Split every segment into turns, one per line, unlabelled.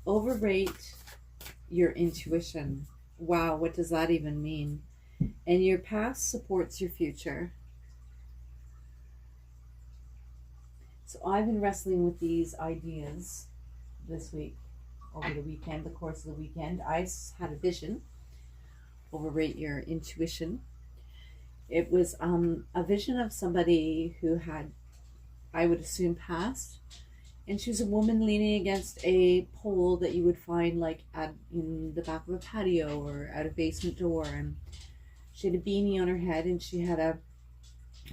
Overrate your intuition. Wow, what does that even mean? And your past supports your future. So I've been wrestling with these ideas this week, over the weekend, the course of the weekend. I had a vision. Overrate your intuition. It was a vision of somebody who had, I would assume, passed. And she was a woman leaning against a pole that you would find like in the back of a patio or at a basement door. And she had a beanie on her head, and she had a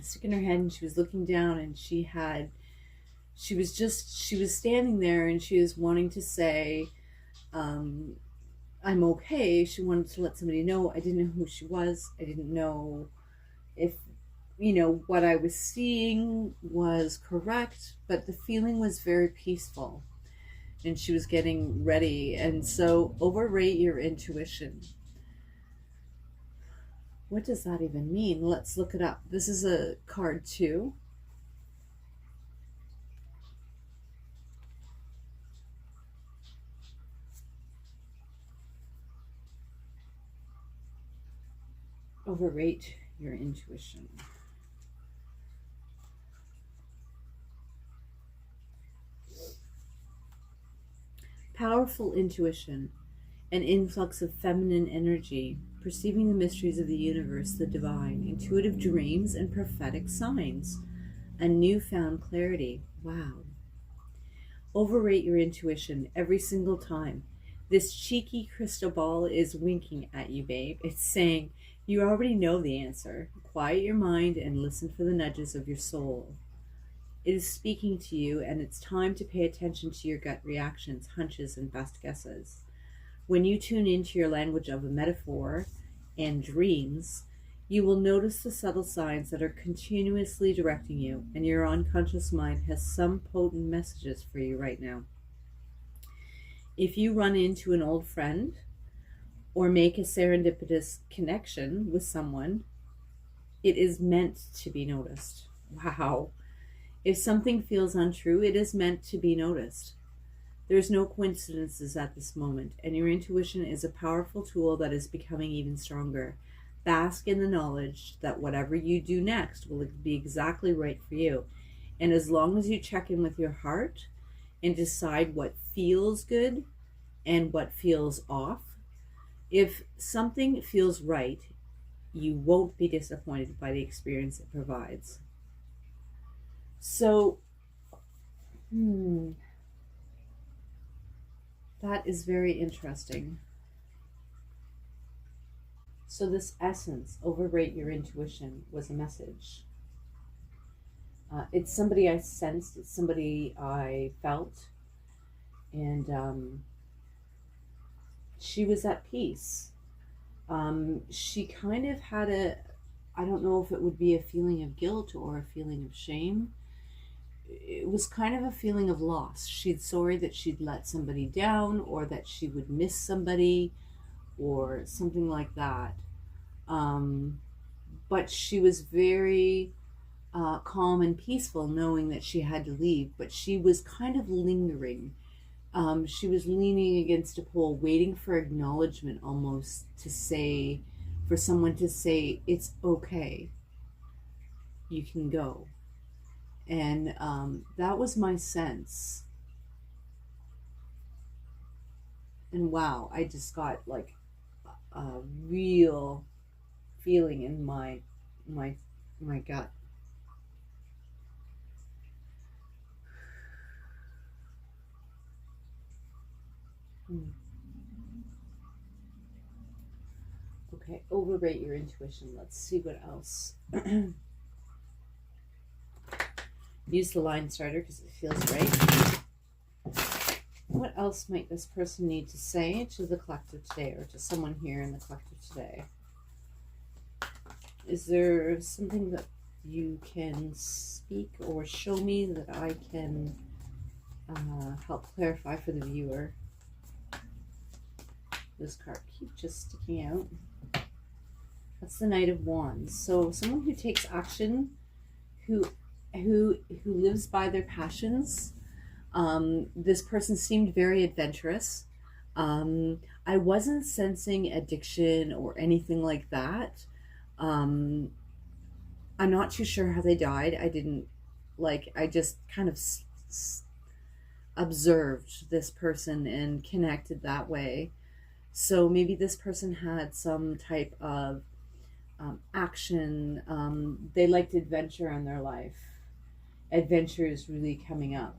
stick in her head, and she was looking down, and she was standing there, and she was wanting to say, I'm okay. She wanted to let somebody know. I didn't know who she was. I didn't know if, what I was seeing was correct, but the feeling was very peaceful, and she was getting ready. And so overrate your intuition. What does that even mean? Let's look it up. This is a card 2. Overrate your intuition. Powerful intuition, an influx of feminine energy, perceiving the mysteries of the universe, the divine, intuitive dreams, and prophetic signs, a newfound clarity. Wow. Overrate your intuition every single time. This cheeky crystal ball is winking at you, babe. It's saying, you already know the answer. Quiet your mind and listen for the nudges of your soul. It is speaking to you, and it's time to pay attention to your gut reactions, hunches, and best guesses. When you tune into your language of a metaphor and dreams, you will notice the subtle signs that are continuously directing you, and your unconscious mind has some potent messages for you right now. If you run into an old friend or make a serendipitous connection with someone, it is meant to be noticed. Wow. If something feels untrue, it is meant to be noticed. There's no coincidences at this moment, and your intuition is a powerful tool that is becoming even stronger. Bask in the knowledge that whatever you do next will be exactly right for you. And as long as you check in with your heart and decide what feels good and what feels off, if something feels right, you won't be disappointed by the experience it provides. So, that is very interesting. So this essence, overrate your intuition, was a message. It's somebody I sensed, it's somebody I felt, and she was at peace. She kind of had I don't know if it would be a feeling of guilt or a feeling of shame. It was kind of a feeling of loss. She'd sorry that she'd let somebody down, or that she would miss somebody, or something like that. But she was very calm and peaceful, knowing that she had to leave. But she was kind of lingering. She was leaning against a pole, waiting for acknowledgement, almost to say, for someone to say, it's okay, you can go. And that was my sense. And wow, I just got like a real feeling in my gut. Okay, overrate your intuition. Let's see what else. Use the line starter because it feels right. What else might this person need to say to the collective today, or to someone here in the collective today? Is there something that you can speak or show me that I can help clarify for the viewer? This card keeps just sticking out. That's the Knight of Wands. So someone who takes action, who lives by their passions, This person seemed very adventurous. I wasn't sensing addiction or anything like that. Um, I'm not too sure how they died. I just kind of observed this person and connected that way. So maybe this person had some type of action. They liked adventure in their life. Adventure is really coming up.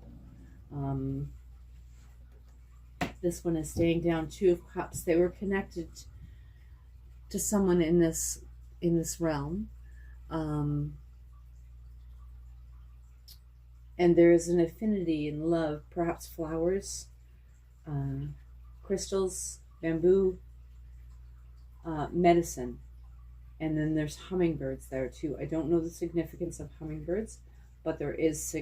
This one is staying down, Two of Cups. They were connected to someone in this realm. And there is an affinity in love, perhaps flowers, crystals, bamboo, medicine. And then there's hummingbirds there too. I don't know the significance of hummingbirds, but there is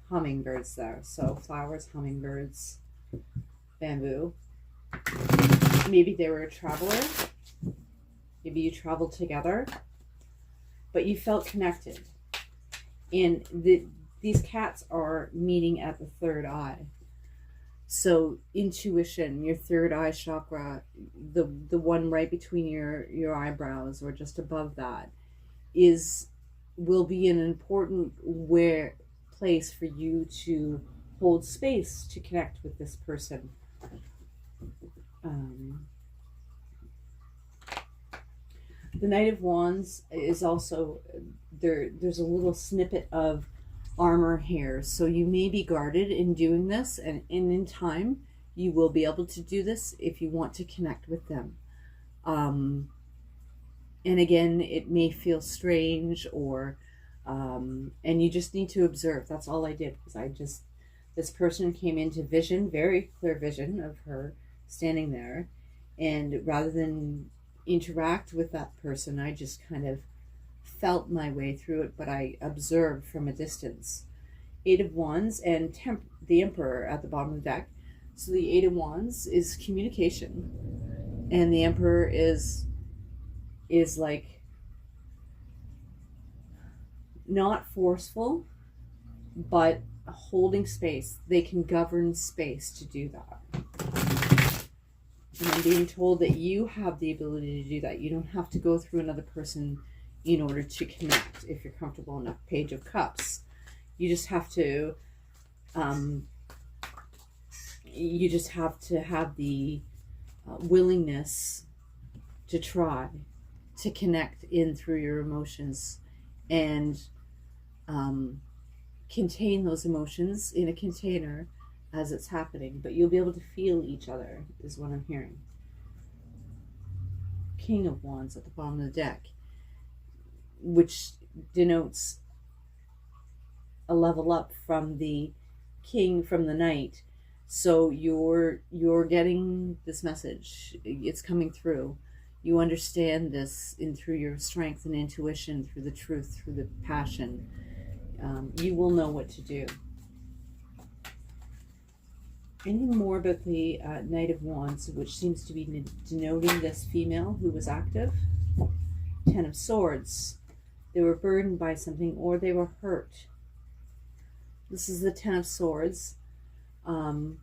hummingbirds there. So flowers, hummingbirds, bamboo. Maybe they were a traveler. Maybe you traveled together, but you felt connected. And these cats are meeting at the third eye. So intuition, your third eye chakra, the one right between your eyebrows or just above that, will be an important place for you to hold space to connect with this person. The Knight of Wands is also there. There's a little snippet of armor here, so you may be guarded in doing this, and in time you will be able to do this if you want to connect with them. And again, it may feel strange, or and you just need to observe. That's all I did, because this person came into vision, very clear vision of her standing there, and rather than interact with that person, I just kind of felt my way through it, but I observed from a distance. Eight of Wands and the Emperor at the bottom of the deck. So the Eight of Wands is communication, and the Emperor is like not forceful, but holding space. They can govern space to do that. And I'm being told that you have the ability to do that. You don't have to go through another person in order to connect if you're comfortable enough. Page of Cups. You just have to have the willingness to try to connect in through your emotions and contain those emotions in a container as it's happening, but you'll be able to feel each other, is what I'm hearing. King of Wands at the bottom of the deck, which denotes a level up from the King, from the Knight. So you're getting this message. It's coming through. You understand this through your strength and intuition, through the truth, through the passion. You will know what to do. Anything more about the Knight of Wands, which seems to be denoting this female who was active? Ten of Swords. They were burdened by something, or they were hurt. This is the Ten of Swords. And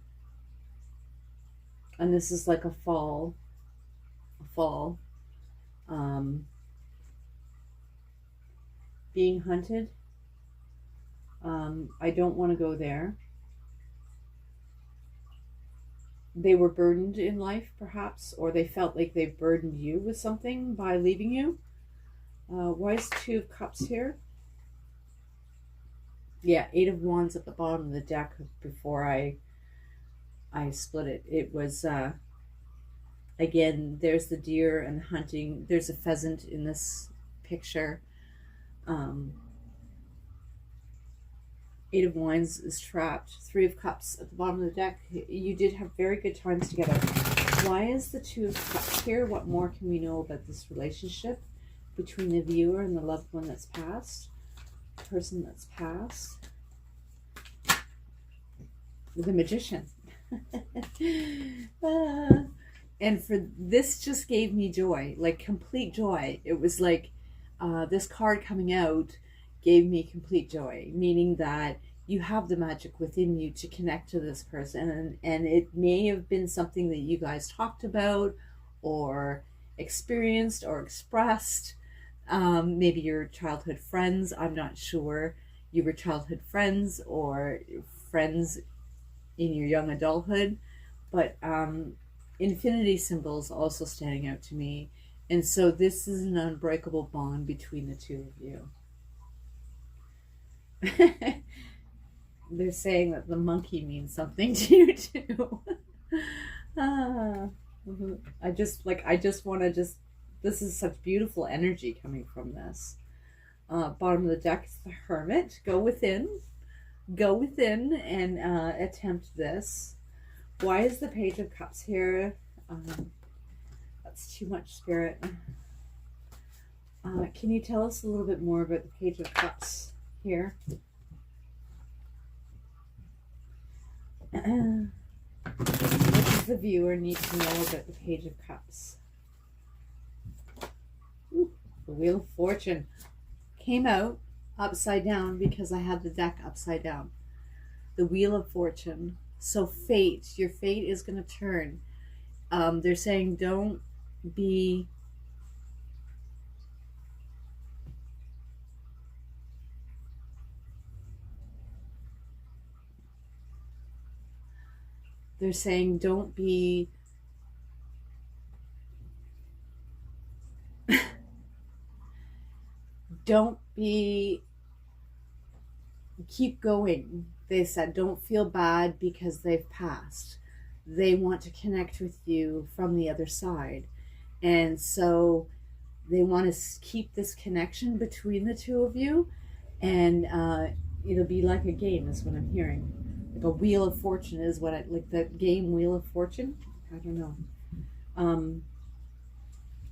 this is like a fall. Being hunted. I don't want to go there. They were burdened in life, perhaps, or they felt like they burdened you with something by leaving you. Why is Two of Cups here? Yeah, Eight of Wands at the bottom of the deck before I split it. It was, again, there's the deer and hunting. There's a pheasant in this picture. Eight of Wands is trapped. Three of Cups at the bottom of the deck. You did have very good times together. Why is the Two of Cups here? What more can we know about this relationship between the viewer and the loved one that's passed? The person that's passed. The Magician. And for this just gave me joy, like complete joy. It was like this card coming out gave me complete joy, meaning that you have the magic within you to connect to this person, and it may have been something that you guys talked about or experienced or expressed. Maybe your childhood friends, I'm not sure. You were childhood friends or friends in your young adulthood, but infinity symbols also standing out to me. And so this is an unbreakable bond between the two of you. They're saying that the monkey means something to you too. ah, I just want to just, this is such beautiful energy coming from this. Bottom of the deck is the Hermit. Go within and attempt this. Why is the Page of Cups here? That's too much, Spirit. Can you tell us a little bit more about the Page of Cups here? What does the viewer need to know about the Page of Cups? Ooh, the Wheel of Fortune came out upside down because I had the deck upside down. The Wheel of Fortune. So fate, your fate is going to turn. They're saying don't be don't be keep going. They said don't feel bad because they've passed. They want to connect with you from the other side, and so they want to keep this connection between the two of you, and it'll be like a game is what I'm hearing. Like a Wheel of Fortune is what I like, the game Wheel of Fortune. I don't know.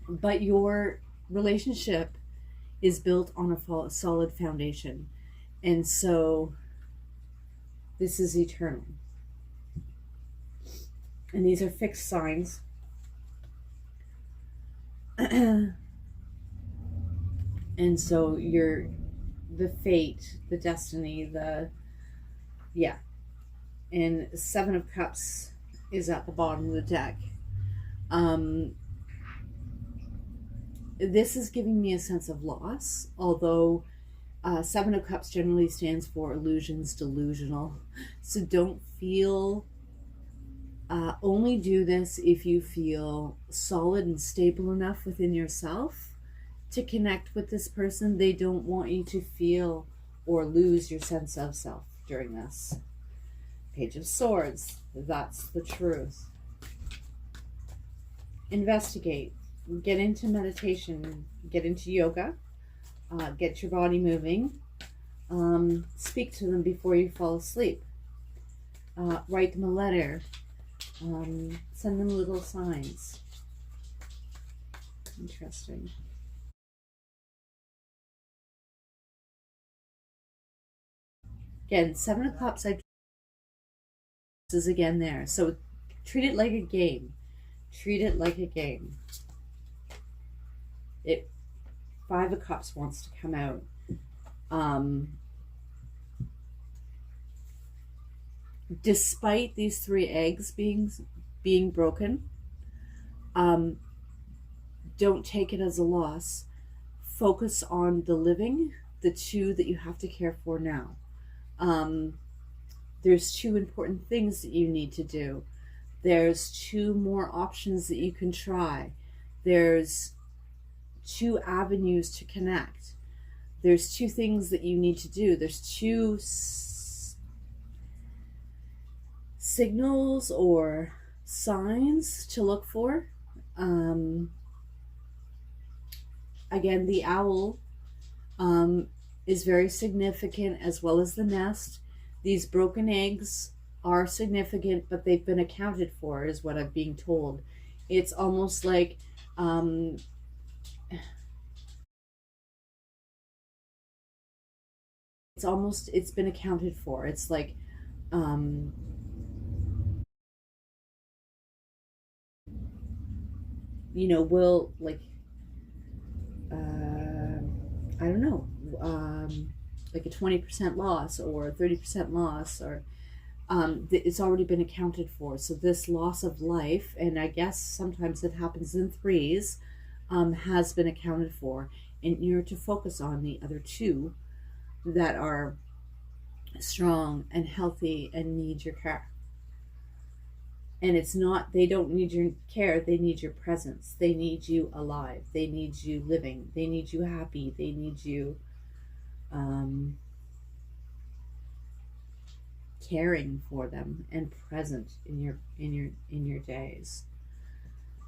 But your relationship is built on a solid foundation, and so this is eternal. And these are fixed signs. And so you're the fate, the destiny, and Seven of Cups is at the bottom of the deck. This is giving me a sense of loss, although Seven of Cups generally stands for illusions, delusional. So don't feel, only do this if you feel solid and stable enough within yourself to connect with this person. They don't want you to feel or lose your sense of self during this. Page of Swords, that's the truth. Investigate, get into meditation, get into yoga, get your body moving, speak to them before you fall asleep, write them a letter, send them little signs. Interesting. Again, Seven of Cups, is again there. So treat it like a game. Treat it like a game. Five of Cups wants to come out. Despite these three eggs being broken, don't take it as a loss. Focus on the living, the two that you have to care for now. There's two important things that you need to do. There's two more options that you can try. There's two avenues to connect. There's two things that you need to do. There's two signals or signs to look for. Again, the owl is very significant, as well as the nest. These broken eggs are significant, but they've been accounted for, is what I'm being told. It's almost like it's been accounted for. It's like you know, I don't know, like a 20% loss or a 30% loss, or it's already been accounted for. So this loss of life, and I guess sometimes it happens in threes, has been accounted for. And you're to focus on the other two that are strong and healthy and need your care. And it's not, they don't need your care, they need your presence. They need you alive. They need you living. They need you happy. They need you caring for them and present in your days.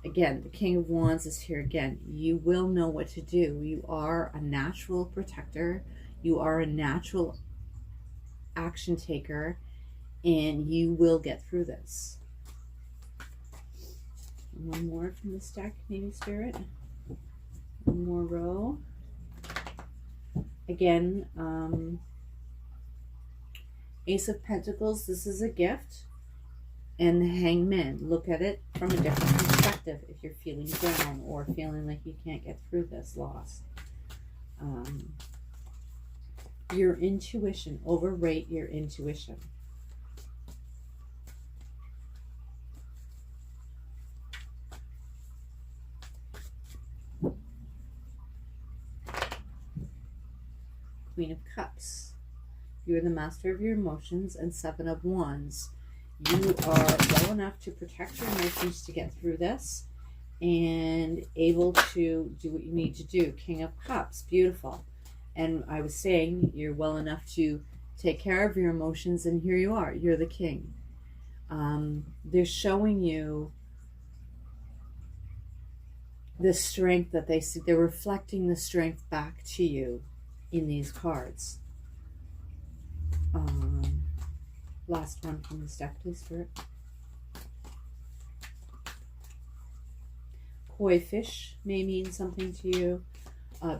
Again, the King of Wands is here again. You will know what to do. You are a natural protector. You are a natural action taker, and you will get through this. One more from this deck, maybe, Spirit. One more row. Again, Ace of Pentacles, this is a gift. And the Hangman, look at it from a different perspective if you're feeling down or feeling like you can't get through this loss. Your intuition, overrate your intuition. Queen of Cups. You are the master of your emotions. And Seven of Wands. You are well enough to protect your emotions to get through this and able to do what you need to do. King of Cups. Beautiful. And I was saying you're well enough to take care of your emotions, and here you are. You're the king. They're showing you the strength that they see. They're reflecting the strength back to you in these cards. Last one from this deck, please, Spirit. Koi fish may mean something to you.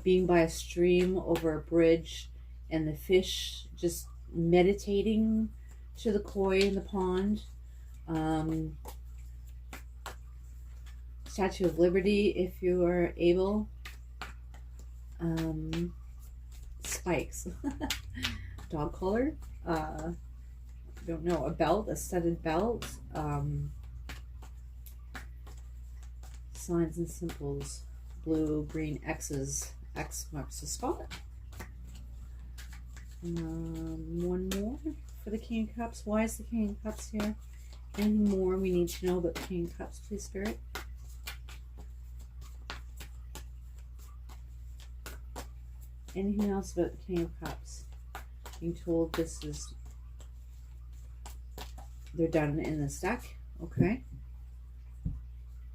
Being by a stream over a bridge, and the fish just meditating to the koi in the pond. Statue of Liberty, if you are able. Spikes. Dog collar. I don't know. A belt, a studded belt. Signs and symbols. Blue, green X's. X marks the spot. One more for the King of Cups. Why is the King of Cups here? Anything more we need to know about the King of Cups, please, Spirit? Anything else about the King of Cups? Being told this is, they're done in this deck. Okay.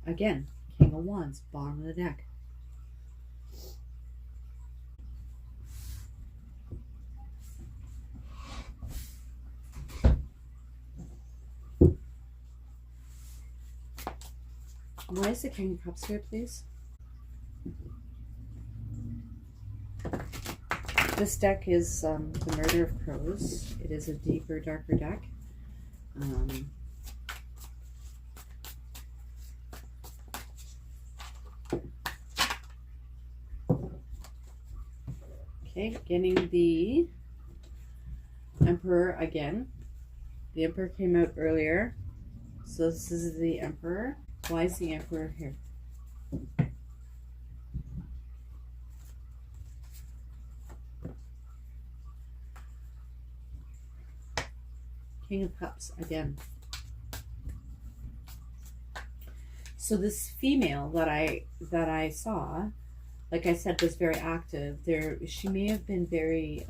Again, King of Wands, bottom of the deck. Why is the King of Cups here, please? This deck is the Murder of Crows. It is a deeper, darker deck. Okay, getting the Emperor again. The Emperor came out earlier. So this is the Emperor. Why is the Emperor here? King of Cups again. So this female that I saw, like I said, was very active. She may have been very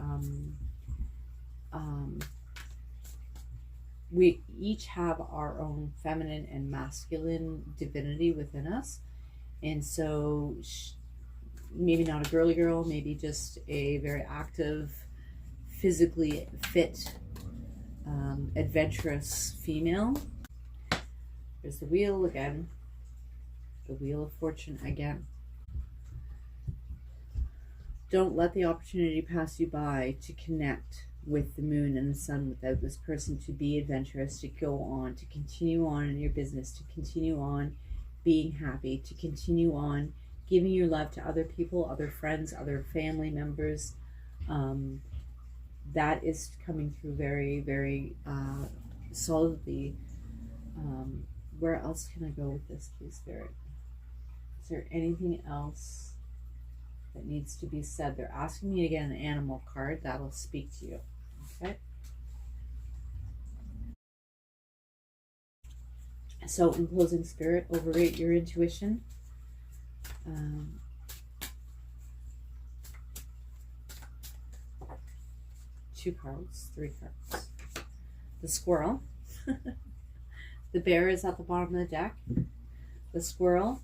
we each have our own feminine and masculine divinity within us, and so maybe not a girly girl, maybe just a very active, physically fit, adventurous female. There's the wheel again, the Wheel of Fortune again. Don't let the opportunity pass you by to connect with the moon and the sun without this person, to be adventurous, to go on, to continue on in your business, to continue on being happy, to continue on giving your love to other people, other friends, other family members, that is coming through very, very solidly. Where else can I go with this, please, Spirit? Is there anything else that needs to be said? They're asking me to get an animal card. That'll speak to you. Okay. So in closing, Spirit, overrate your intuition. Two cards, three cards. The squirrel. The bear is at the bottom of the deck. The squirrel,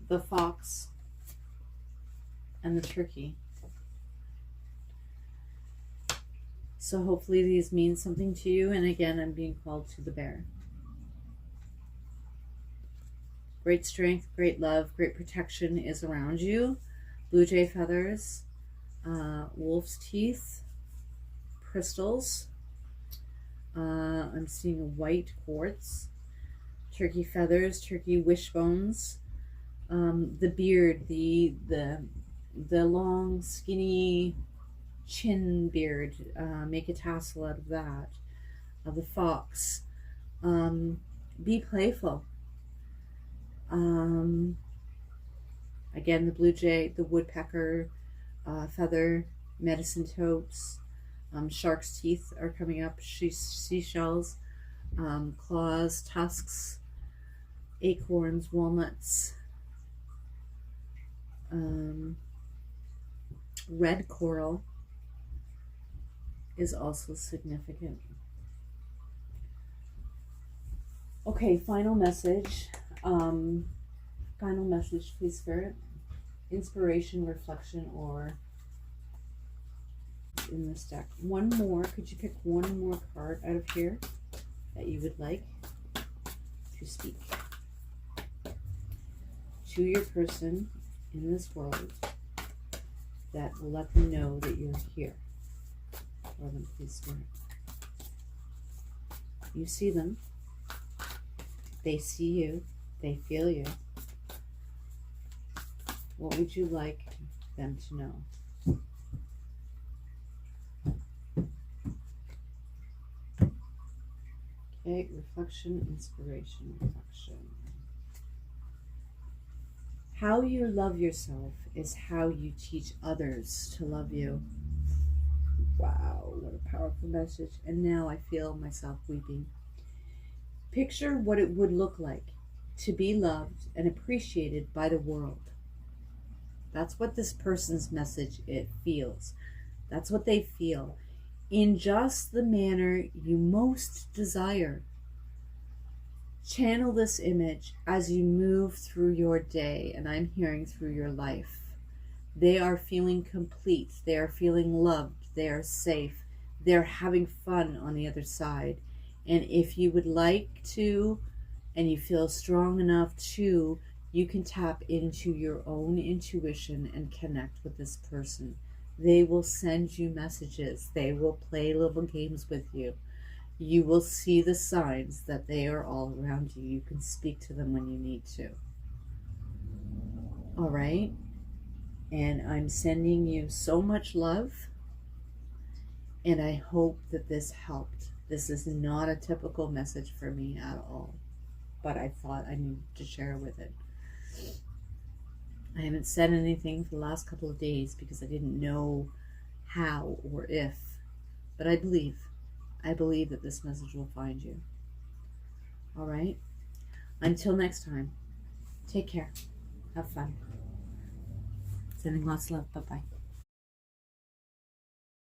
the fox, and the turkey. So hopefully these mean something to you. And again, I'm being called to the bear. Great strength, great love, great protection is around you. Blue jay feathers, wolf's teeth, crystals. I'm seeing a white quartz, turkey feathers, turkey wishbones, the beard, the long skinny chin beard. Make a tassel out of that. The fox. Be playful. Again, the blue jay, the woodpecker, feather, medicine totes, shark's teeth are coming up, seashells, claws, tusks, acorns, walnuts, red coral is also significant. Okay, final message. Final message, please, Spirit. Inspiration, reflection, or in this deck. One more. Could you pick one more card out of here that you would like to speak to your person in this world that will let them know that you're here for them, please, Spirit? You see them. They see you. They feel you. What would you like them to know? Okay, reflection, inspiration, reflection. How you love yourself is how you teach others to love you. Wow, what a powerful message. And now I feel myself weeping. Picture what it would look like to be loved and appreciated by the world. That's what this person's message it feels. That's what they feel. In just the manner you most desire. Channel this image as you move through your day, and I'm hearing through your life. They are feeling complete. They are feeling loved. They are safe. They're having fun on the other side. And if you would like to, and you feel strong enough to, you can tap into your own intuition and connect with this person. They will send you messages. They will play little games with you. You will see the signs that they are all around you. You can speak to them when you need to. All right? And I'm sending you so much love. And I hope that this helped. This is not a typical message for me at all. But I thought I needed to share with it. I haven't said anything for the last couple of days because I didn't know how or if. But I believe that this message will find you. All right? Until next time, take care. Have fun. Sending lots of love. Bye-bye.